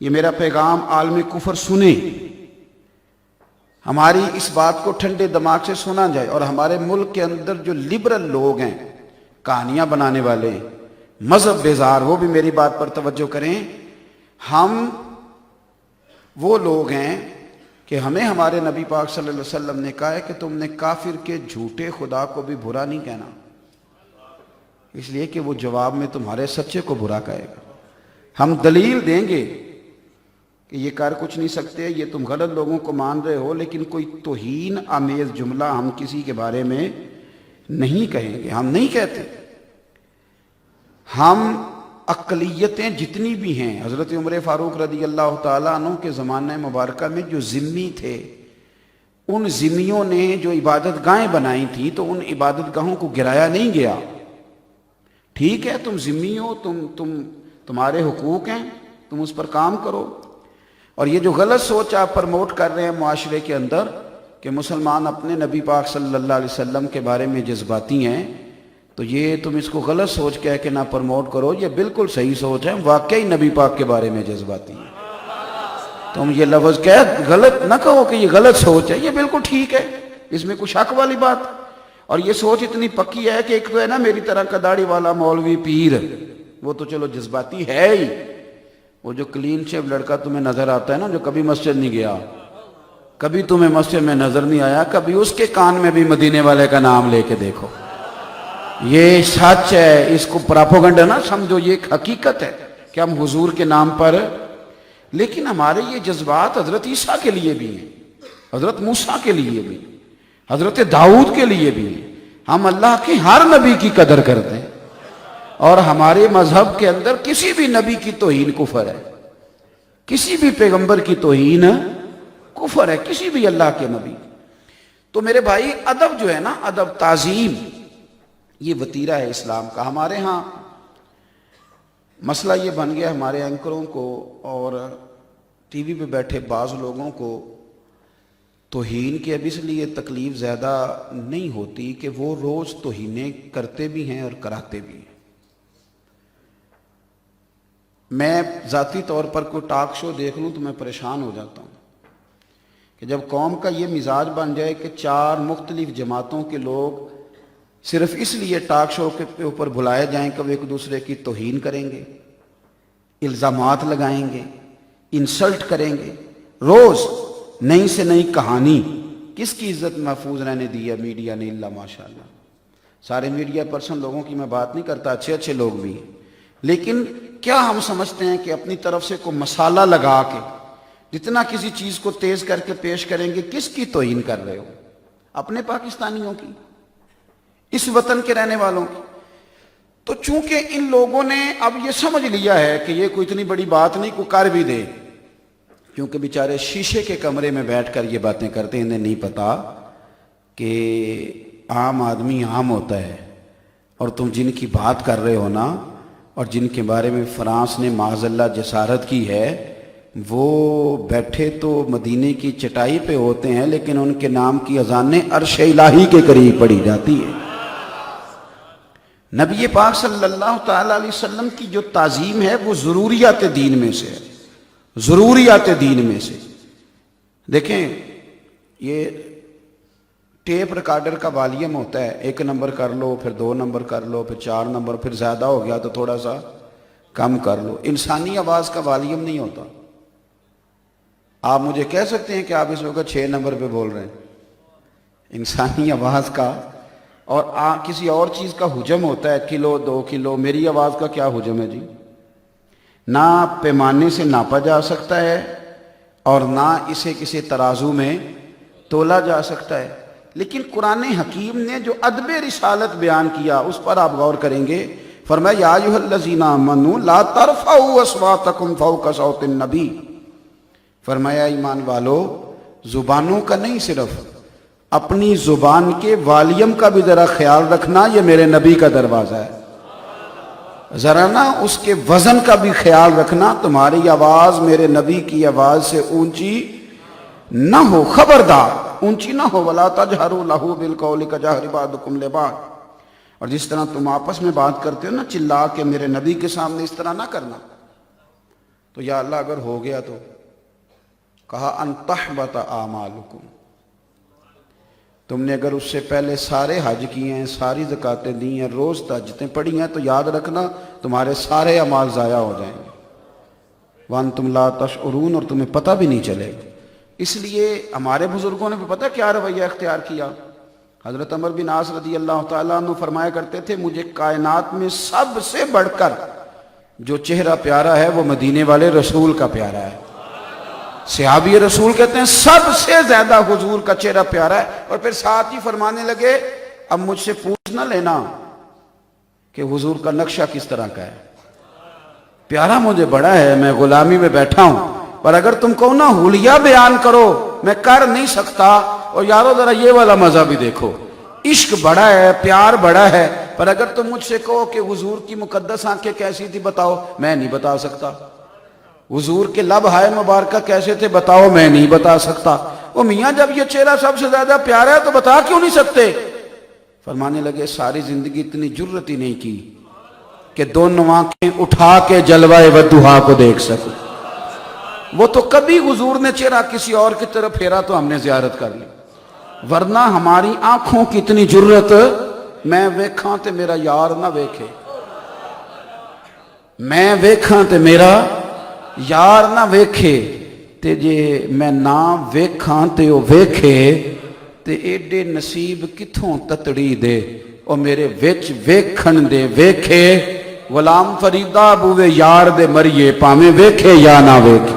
یہ میرا پیغام عالم کفر سنیں، ہماری اس بات کو ٹھنڈے دماغ سے سنا جائے، اور ہمارے ملک کے اندر جو لبرل لوگ ہیں، کہانیاں بنانے والے، مذہب بیزار، وہ بھی میری بات پر توجہ کریں۔ ہم وہ لوگ ہیں کہ ہمیں ہمارے نبی پاک صلی اللہ علیہ وسلم نے کہا ہے کہ تم نے کافر کے جھوٹے خدا کو بھی برا نہیں کہنا، اس لیے کہ وہ جواب میں تمہارے سچے کو برا کہے گا۔ ہم دلیل دیں گے کہ یہ کر کچھ نہیں سکتے، یہ تم غلط لوگوں کو مان رہے ہو، لیکن کوئی توہین آمیز جملہ ہم کسی کے بارے میں نہیں کہیں گے، ہم نہیں کہتے۔ ہم اقلیتیں جتنی بھی ہیں، حضرت عمر فاروق رضی اللہ تعالیٰ عنہ کے زمانہ مبارکہ میں جو ذمی تھے، ان ذمیوں نے جو عبادت گاہیں بنائی تھیں تو ان عبادت گاہوں کو گرایا نہیں گیا۔ ٹھیک ہے، تم ذمی ہو، تمہارے حقوق ہیں، تم اس پر کام کرو۔ اور یہ جو غلط سوچ آپ پرموٹ کر رہے ہیں معاشرے کے اندر کہ مسلمان اپنے نبی پاک صلی اللہ علیہ وسلم کے بارے میں جذباتی ہیں، تو یہ تم اس کو غلط سوچ کہہ کے نہ پرموٹ کرو، یہ بالکل صحیح سوچ ہے، واقعی نبی پاک کے بارے میں جذباتی ہیں۔ تم یہ لفظ کہہ غلط نہ کہو کہ یہ غلط سوچ ہے، یہ بالکل ٹھیک ہے، اس میں کوئی شک والی بات۔ اور یہ سوچ اتنی پکی ہے کہ ایک تو ہے نا میری طرح کا داڑھی والا مولوی پیر، وہ تو چلو جذباتی ہے ہی، وہ جو کلین شیو لڑکا تمہیں نظر آتا ہے نا، جو کبھی مسجد نہیں گیا، کبھی تمہیں مسجد میں نظر نہیں آیا، کبھی اس کے کان میں بھی مدینے والے کا نام لے کے دیکھو، یہ سچ ہے، اس کو پراپوگنڈا نہ سمجھو، یہ ایک حقیقت ہے کہ ہم حضور کے نام پر، لیکن ہمارے یہ جذبات حضرت عیسیٰ کے لیے بھی ہیں، حضرت موسیٰ کے لیے بھی، حضرت داؤد کے لیے بھی ہیں۔ ہم اللہ کے ہر نبی کی قدر کرتے ہیں، اور ہمارے مذہب کے اندر کسی بھی نبی کی توہین کفر ہے، کسی بھی پیغمبر کی توہین کفر ہے، کسی بھی اللہ کے نبی۔ تو میرے بھائی، ادب جو ہے نا، ادب، تعظیم، یہ وتیرہ ہے اسلام کا۔ ہمارے ہاں مسئلہ یہ بن گیا، ہمارے اینکروں کو اور ٹی وی پہ بیٹھے بعض لوگوں کو توہین کی اب اس لیے تکلیف زیادہ نہیں ہوتی کہ وہ روز توہینیں کرتے بھی ہیں اور کراتے بھی ہیں۔ میں ذاتی طور پر کوئی ٹاک شو دیکھ لوں تو میں پریشان ہو جاتا ہوں کہ جب قوم کا یہ مزاج بن جائے کہ 4 مختلف جماعتوں کے لوگ صرف اس لیے ٹاک شو کے اوپر بلائے جائیں کہ وہ ایک دوسرے کی توہین کریں گے، الزامات لگائیں گے، انسلٹ کریں گے، روز نئی سے نئی کہانی۔ کس کی عزت محفوظ رہنے دی ہے میڈیا نے؟ اللہ ماشاءاللہ، سارے میڈیا پرسن لوگوں کی میں بات نہیں کرتا، اچھے اچھے لوگ بھی ہیں، لیکن کیا ہم سمجھتے ہیں کہ اپنی طرف سے کوئی مسالہ لگا کے جتنا کسی چیز کو تیز کر کے پیش کریں گے؟ کس کی توہین کر رہے ہو؟ اپنے پاکستانیوں کی، اس وطن کے رہنے والوں کی۔ تو چونکہ ان لوگوں نے اب یہ سمجھ لیا ہے کہ یہ کوئی اتنی بڑی بات نہیں، کوئی کر بھی دے، کیونکہ بیچارے شیشے کے کمرے میں بیٹھ کر یہ باتیں کرتے ہیں، انہیں نہیں پتا کہ عام آدمی عام ہوتا ہے، اور تم جن کی بات کر رہے ہو نا، اور جن کے بارے میں فرانس نے معاذ اللہ جسارت کی ہے، وہ بیٹھے تو مدینے کی چٹائی پہ ہوتے ہیں، لیکن ان کے نام کی اذانیں عرش الہی کے قریب پڑھی جاتی ہے۔ نبی پاک صلی اللہ تعالیٰ علیہ وسلم کی جو تعظیم ہے وہ ضروریات دین میں سے ہے، ضروریات دین میں سے۔ دیکھیں، یہ ٹیپ ریکارڈر کا والیوم ہوتا ہے، 1 نمبر کر لو، پھر 2 نمبر کر لو، پھر 4 نمبر، پھر زیادہ ہو گیا تو تھوڑا سا کم کر لو۔ انسانی آواز کا والیوم نہیں ہوتا۔ آپ مجھے کہہ سکتے ہیں کہ آپ اس وقت 6 نمبر پہ بول رہے ہیں؟ انسانی آواز کا اور کسی اور چیز کا حجم ہوتا ہے، کلو 2 کلو۔ میری آواز کا کیا حجم ہے جی؟ نہ پیمانے سے ناپا جا سکتا ہے اور نہ اسے کسی ترازو میں تولا جا سکتا ہے، لیکن قرآن حکیم نے جو ادب رسالت بیان کیا اس پر آپ غور کریں گے۔ فرمایا یا ایھا الذین آمنوا لا ترفعوا اصواتکم فوق صوت النبی، فرمایا ایمان والو، زبانوں کا نہیں، صرف اپنی زبان کے والیوم کا بھی ذرا خیال رکھنا، یہ میرے نبی کا دروازہ ہے، ذرا نا اس کے وزن کا بھی خیال رکھنا، تمہاری آواز میرے نبی کی آواز سے اونچی نہ ہو، خبردار اونچی نہ ہو۔ وَلَا تَجْهَرُوا لَهُ بِالْقَوْلِ كَجَهْرِ بَعْضِكُمْ لِبَعْضٍ، اور جس طرح تم آپس میں بات کرتے ہو نا چلا کے، میرے نبی کے سامنے اس طرح نہ کرنا۔ تو یا اللہ اگر ہو گیا تو کہا ان تحبط اعمالکم، تم نے اگر اس سے پہلے سارے حج کیے ہیں، ساری زکاتیں دی ہیں، روز تہجدیں پڑھی ہیں، تو یاد رکھنا تمہارے سارے اعمال ضائع ہو جائیں گے، وانتم لا تشعرون، اور تمہیں پتہ بھی نہیں چلے گا۔ اس لیے ہمارے بزرگوں نے بھی پتہ کیا رویہ اختیار کیا۔ حضرت عمر بن عاص رضی اللہ تعالیٰ عنہ فرمایا کرتے تھے مجھے کائنات میں سب سے بڑھ کر جو چہرہ پیارا ہے وہ مدینے والے رسول کا پیارا ہے۔ صحابی رسول کہتے ہیں سب سے زیادہ حضور کا چہرہ پیارا ہے، اور پھر ساتھ ہی فرمانے لگے اب مجھ سے پوچھ نہ لینا کہ حضور کا نقشہ کس طرح کا ہے، پیارا مجھے بڑا ہے، میں غلامی میں بیٹھا ہوں، پر اگر تم کہو نا حلیہ بیان کرو میں کر نہیں سکتا، اور یارو ذرا یہ والا مزہ بھی دیکھو، عشق بڑا ہے، پیار بڑا ہے، پر اگر تم مجھ سے کہو کہ حضور کی مقدس آنکھیں کیسی تھی بتاؤ، میں نہیں بتا سکتا، حضور کے لب ہائے مبارکہ کیسے تھے بتاؤ، میں نہیں بتا سکتا۔ وہ میاں جب یہ چہرہ سب سے زیادہ پیارا ہے تو بتا کیوں نہیں سکتے؟ فرمانے لگے ساری زندگی اتنی جرت ہی نہیں کی کہ دونوں آنکھیں اٹھا کے جلوہ ودھا کو دیکھ سکوں، وہ تو کبھی حضور نے چہرہ کسی اور کی طرف پھیرا تو ہم نے زیارت کر لی، ورنہ ہماری آنکھوں کی اتنی جرت، میں ویکھاں تے میرا یار نہ ویکھے، میں ویکھاں تے میرا یار نہ ویکھے، تے جے میں نہ ویکھاں تے وہ ویکھے تے ایڈے نصیب کتھوں تتڑی دے، او میرے وچ ویکھن دے ویکھے، غلام فریدہ بوے یار دے مریے پاویں ویکھے یا نہ ویکھے۔